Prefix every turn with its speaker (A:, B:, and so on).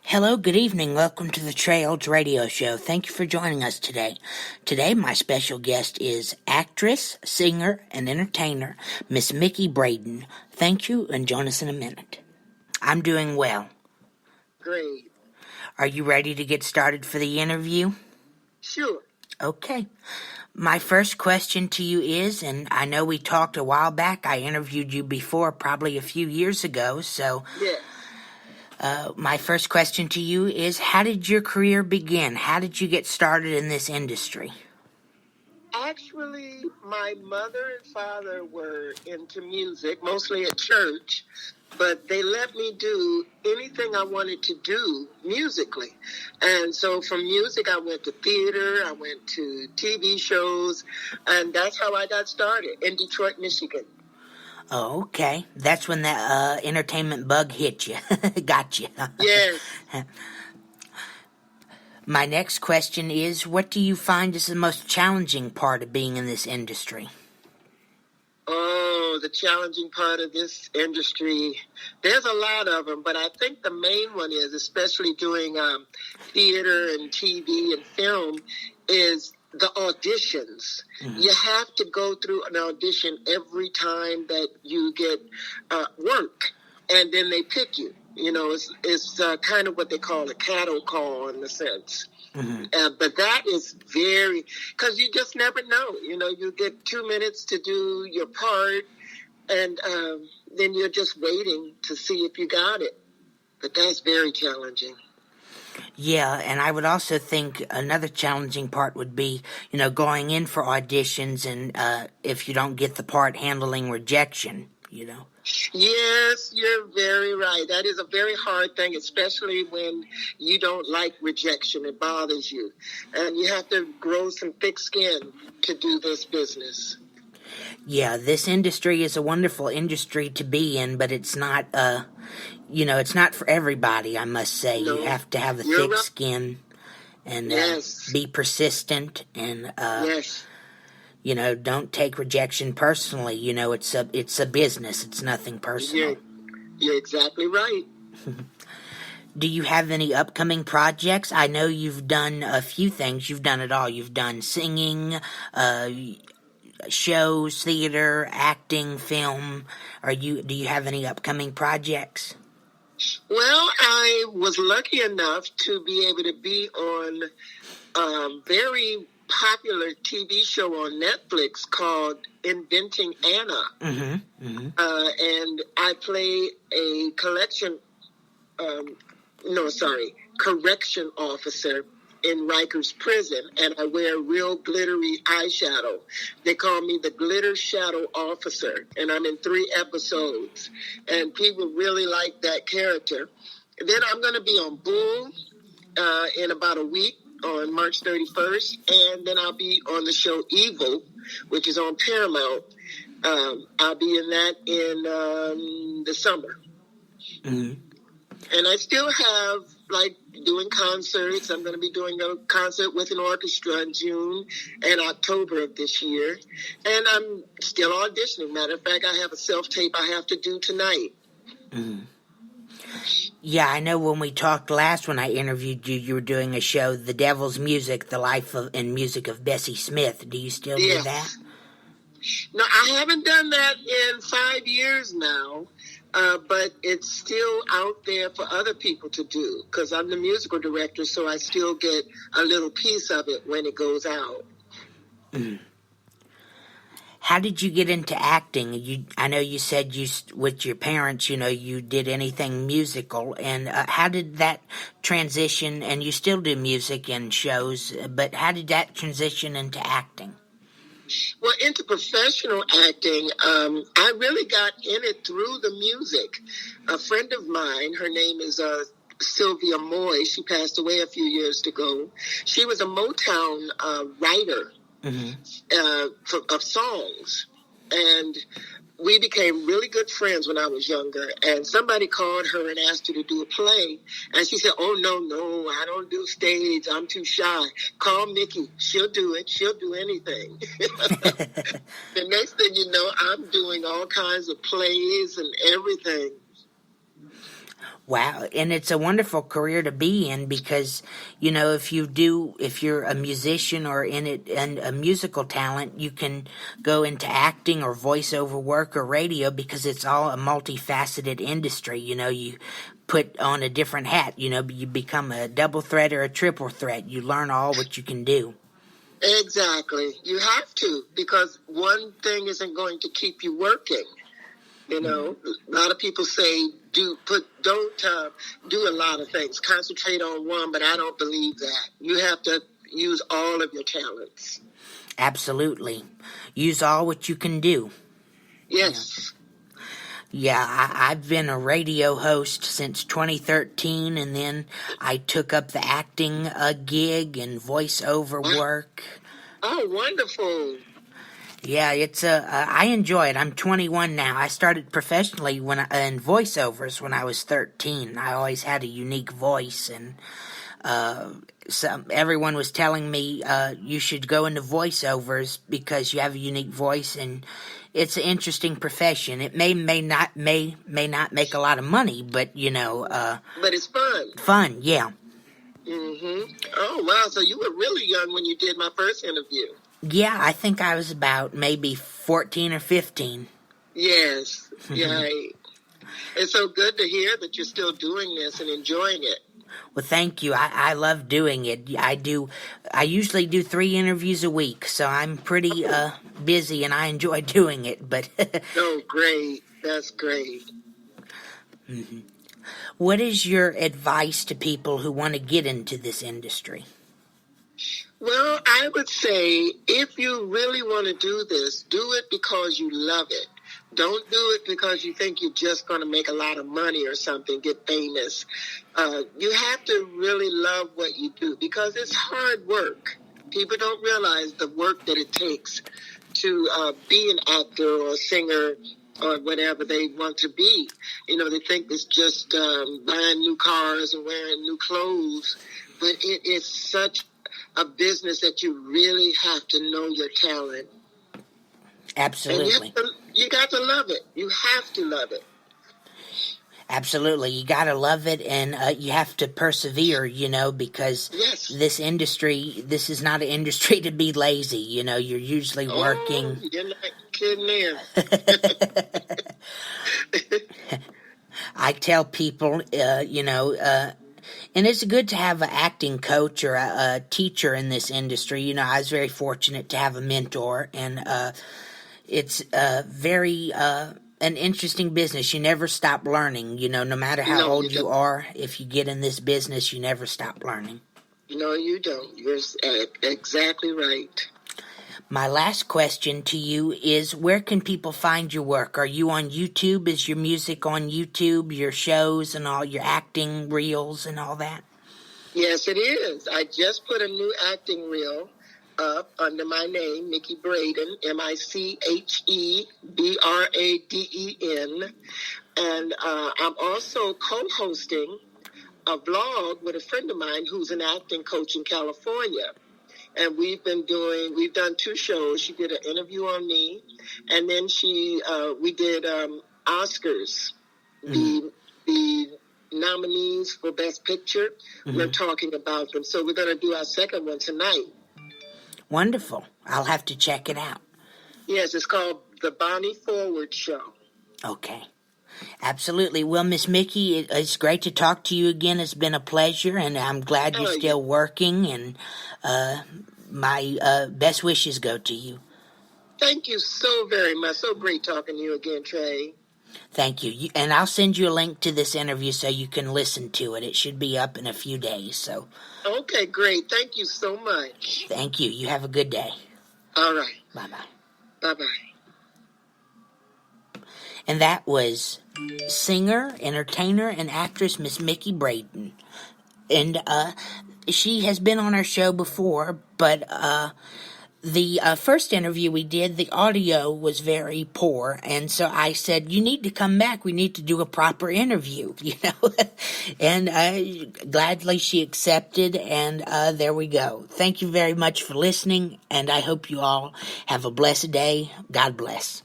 A: Hello, good evening. Welcome to the Trails Radio Show. Thank you for joining us today. Today, my special guest is actress, singer, and entertainer, Miss Miche Braden. Thank you, and join us in a minute. I'm doing well.
B: Great.
A: Are you ready to get started for the interview?
B: Sure.
A: Okay. My first question to you is, and I know we talked a while back, I interviewed you before, probably a few years ago, so...
B: Yes.
A: My first question to you is, how did your career begin? How did you get started in this industry?
B: Actually, my mother and father were into music, mostly at church, but they let me do anything I wanted to do musically. And so from music, I went to theater, I went to TV shows, and that's how I got started in Detroit, Michigan.
A: Oh, okay. That's when that entertainment bug hit you. Got you.
B: Yes.
A: My next question is, what do you find is the most challenging part of being in this industry?
B: Oh, the challenging part of this industry, there's a lot of them, but I think the main one is, especially doing theater and TV and film, is the auditions. Mm-hmm. You have to go through an audition every time that you get work, and then they pick you. You know, it's kind of what they call a cattle call in a sense. Mm-hmm. But that is very, because you just never know. You know, you get 2 minutes to do your part, and then you're just waiting to see if you got it. But that's very challenging.
A: Yeah, and I would also think another challenging part would be, you know, going in for auditions and if you don't get the part, handling rejection, you know.
B: Yes, you're very right. That is a very hard thing, especially when you don't like rejection. It bothers you. And you have to grow some thick skin to do this business.
A: Yeah, this industry is a wonderful industry to be in, but it's not, you know, it's not for everybody, I must say. No, you have to have a thick skin and be persistent and,
B: yes.
A: You know, don't take rejection personally. You know, it's a business. It's nothing personal.
B: You're exactly right.
A: Do you have any upcoming projects? I know you've done a few things. You've done it all. You've done singing, shows, theater, acting, film. Do you have any upcoming projects?
B: Well, I was lucky enough to be able to be on a very popular TV show on Netflix called Inventing Anna. Mm-hmm, mm-hmm. And I play a correction officer in Rikers Prison, and I wear real glittery eyeshadow. They call me the Glitter Shadow Officer, and I'm in 3 episodes, and people really like that character. Then I'm going to be on Bull in about a week on March 31st, and then I'll be on the show Evil, which is on Paramount. I'll be in that in the summer. Mm-hmm. And I still have, like, doing concerts. I'm going to be doing a concert with an orchestra in June and October of this year. And I'm still auditioning. Matter of fact, I have a self-tape I have to do tonight.
A: Mm-hmm. Yeah, I know when we talked last, when I interviewed you, you were doing a show, The Devil's Music, The Life and Music of Bessie Smith. Do you still do that?
B: No, I haven't done that in 5 years now, but it's still out there for other people to do, because I'm the musical director, so I still get a little piece of it when it goes out.
A: Mm. How did you get into acting? I know you said with your parents, you know, you did anything musical. And how did that transition, and you still do music and shows, but how did that transition into acting?
B: Well, into professional acting, I really got in it through the music. A friend of mine, her name is Sylvia Moy. She passed away a few years ago. She was a Motown writer. Mm-hmm. Of songs, and we became really good friends when I was younger, and somebody called her and asked her to do a play, and she said, oh, no, I don't do stage, I'm too shy. Call Miche, she'll do it, she'll do anything. The next thing you know, I'm doing all kinds of plays and everything.
A: Wow, and it's a wonderful career to be in because, you know, if you're a musician or in it and a musical talent, you can go into acting or voiceover work or radio because it's all a multifaceted industry. You know, you put on a different hat, you know, you become a double threat or a triple threat. You learn all what you can do.
B: Exactly. You have to, because one thing isn't going to keep you working. You know, a lot of people say don't do a lot of things. Concentrate on one, but I don't believe that. You have to use all of your talents.
A: Absolutely. Use all what you can do.
B: Yes.
A: Yeah, I've been a radio host since 2013, and then I took up the acting gig and voiceover work.
B: Oh, wonderful.
A: Yeah, I enjoy it. I'm 21 now. I started professionally in voiceovers when I was 13. I always had a unique voice, and everyone was telling me you should go into voiceovers because you have a unique voice, and it's an interesting profession. It may not make a lot of money, but you know,
B: but it's fun.
A: Fun, yeah.
B: Oh wow! So you were really young when you did my first interview.
A: Yeah, I think I was about maybe 14 or 15. Yes.
B: Yeah. It's so good to hear that you're still doing this and enjoying it.
A: Well, thank you. I love doing it. I usually do 3 interviews a week, so I'm pretty busy and I enjoy doing it. But
B: oh, great. That's great.
A: Mm-hmm. What is your advice to people who want to get into this industry?
B: Well, I would say if you really want to do this, do it because you love it. Don't do it because you think you're just going to make a lot of money or something, get famous. You have to really love what you do because it's hard work. People don't realize the work that it takes to be an actor or a singer or whatever they want to be. You know, they think it's just buying new cars and wearing new clothes, but it is such a business that you really have to know your talent.
A: Absolutely.
B: And you got to love it. You have to love it.
A: Absolutely. You got to love it, and you have to persevere, you know, because this is not an industry to be lazy. You know, you're usually working.
B: You're not kidding there.
A: I tell people, you know, and it's good to have an acting coach or a teacher in this industry. You know, I was very fortunate to have a mentor, and it's very an interesting business. You never stop learning, you know, no matter how old you are. If you get in this business, you never stop learning.
B: No, you don't. You're exactly right.
A: My last question to you is, where can people find your work? Are you on YouTube? Is your music on YouTube, your shows and all your acting reels and all that?
B: Yes, it is. I just put a new acting reel up under my name, Miche Braden, MicheBraden. And I'm also co-hosting a vlog with a friend of mine who's an acting coach in California. And we've done 2 shows. She did an interview on me, and then we did Oscars, the nominees for Best Picture. We're talking about them. So we're going to do our second one tonight.
A: Wonderful. I'll have to check it out.
B: Yes, it's called The Bonnie Forward Show.
A: Okay. Absolutely. Well, Miss Miche, it's great to talk to you again. It's been a pleasure, and I'm glad you're still working, and my best wishes go to you.
B: Thank you so very much. So great talking to you again, Trey.
A: Thank you. And I'll send you a link to this interview so you can listen to it. It should be up in a few days. So.
B: Okay, great. Thank you so much.
A: Thank you. You have a good day.
B: All right.
A: Bye-bye.
B: Bye-bye.
A: And that was singer, entertainer, and actress Miss Miche Braden. And she has been on our show before, but the first interview we did, the audio was very poor, and so I said, you need to come back. We need to do a proper interview, you know. And gladly she accepted, and there we go. Thank you very much for listening, and I hope you all have a blessed day. God bless.